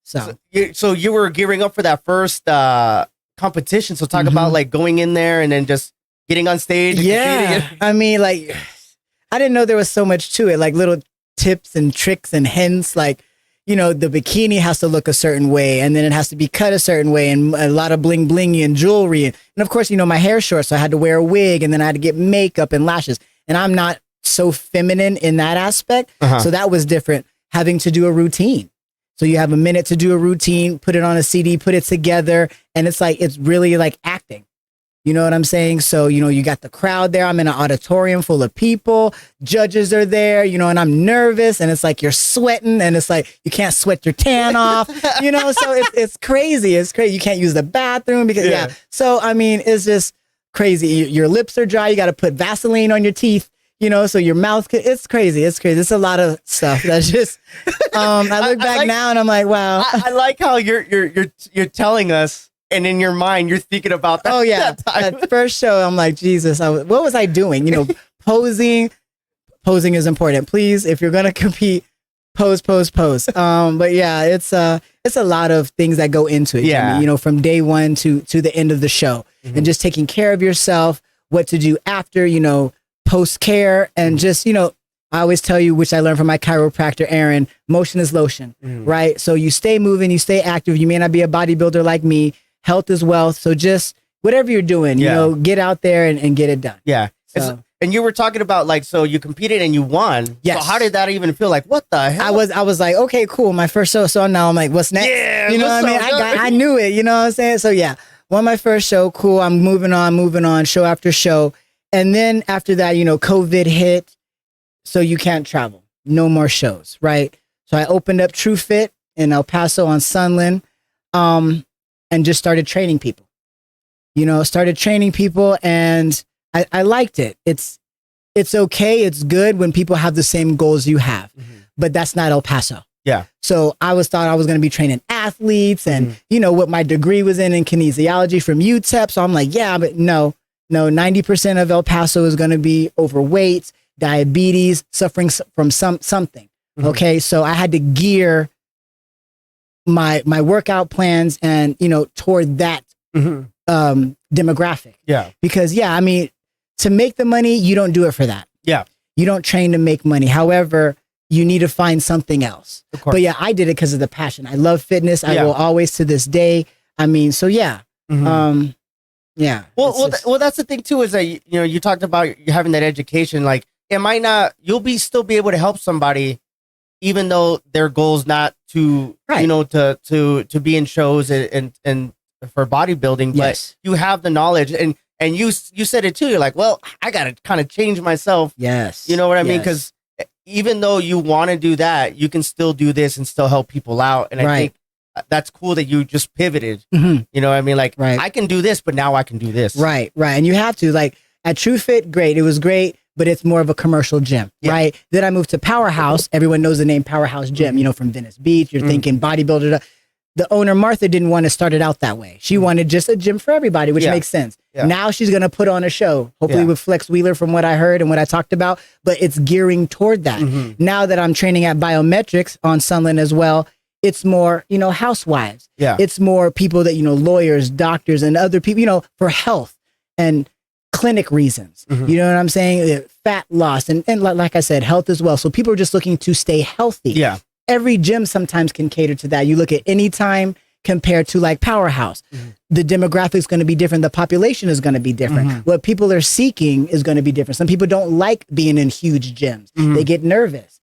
So you were gearing up for that first competition. So talk about like going in there and then just getting on stage. Yeah. I mean, like, I didn't know there was so much to it, like little tips and tricks and hints, like, you know, the bikini has to look a certain way and then it has to be cut a certain way and a lot of bling blingy and jewelry. And of course, you know, my hair's short, so I had to wear a wig and then I had to get makeup and lashes. And I'm not so feminine in that aspect. So that was different, having to do a routine. So you have a minute to do a routine, put it on a CD, put it together. And it's like, it's really like acting. You know what I'm saying? So, you know, you got the crowd there. I'm in an auditorium full of people. Judges are there, you know, and I'm nervous. And it's like you're sweating and it's like you can't sweat your tan off, you know? So it's crazy. It's crazy. You can't use the bathroom because, So, I mean, it's just crazy. Your lips are dry. You got to put Vaseline on your teeth, you know, so your mouth, it's crazy. It's crazy. It's a lot of stuff. That's just, I look back now and I'm like, wow. I like how you're telling us. And in your mind, you're thinking about that. Oh, yeah. That first show, I'm like, Jesus, what was I doing? You know, posing is important. Please, if you're going to compete, pose. But yeah, it's a lot of things that go into it. Yeah. Jimmy, you know, from day one to the end of the show and just taking care of yourself, what to do after, you know, post care and just, you know, I always tell you, which I learned from my chiropractor, Aaron, motion is lotion, right? So you stay moving, you stay active. You may not be a bodybuilder like me. Health is wealth. So just whatever you're doing, you know, get out there and get it done. Yeah. So, and you were talking about like, so you competed and you won. Yes. So how did that even feel? Like, what the hell? I was like, okay, cool. My first show. So now I'm like, what's next? Yeah. You know what I mean? I knew it. You know what I'm saying? So yeah, won my first show. Cool. I'm moving on, show after show. And then after that, you know, COVID hit. So you can't travel. No more shows. Right. So I opened up True Fit in El Paso on Sunland. And just started training people, you know, and I liked it. It's okay. It's good when people have the same goals you have, but that's not El Paso. Yeah. So I thought I was going to be training athletes and, you know, what my degree was in kinesiology from UTEP. So I'm like, yeah, but no, 90% of El Paso is going to be overweight, diabetes, suffering from something. Okay. So I had to gear my workout plans and, you know, toward that demographic. Yeah. Because, I mean, to make the money, you don't do it for that. Yeah. You don't train to make money. However, you need to find something else. Of course. But yeah, I did it because of the passion. I love fitness. I will always to this day. I mean, so yeah. Yeah. Well, that's the thing too, is that, you know, you talked about you having that education, like it might not, you'll still be able to help somebody even though their goal's not to, you know, to be in shows and for bodybuilding, but you have the knowledge and you said it too. You're like, well, I got to kind of change myself. Yes. You know what I mean? Because even though you want to do that, you can still do this and still help people out. And I think that's cool that you just pivoted. You know what I mean? Like, I can do this, but now I can do this. Right. And you have to, like, at True Fit, great. It was great. But it's more of a commercial gym, right? Then I moved to Powerhouse. Everyone knows the name Powerhouse Gym, you know, from Venice Beach. You're thinking bodybuilder. The owner, Martha, didn't want to start it out that way. She wanted just a gym for everybody, which makes sense. Now she's going to put on a show, hopefully with Flex Wheeler from what I heard and what I talked about, but it's gearing toward that. Now that I'm training at Biometrics on Sunland as well, it's more, you know, housewives. It's more people that, you know, lawyers, doctors, and other people, you know, for health and clinic reasons. You know what I'm saying? Fat loss and like I said, health as well. So people are just looking to stay healthy. Every gym sometimes can cater to that. You look at Anytime compared to like Powerhouse. The demographic is going to be different. The population is going to be different. What people are seeking is going to be different. Some people don't like being in huge gyms. They get nervous.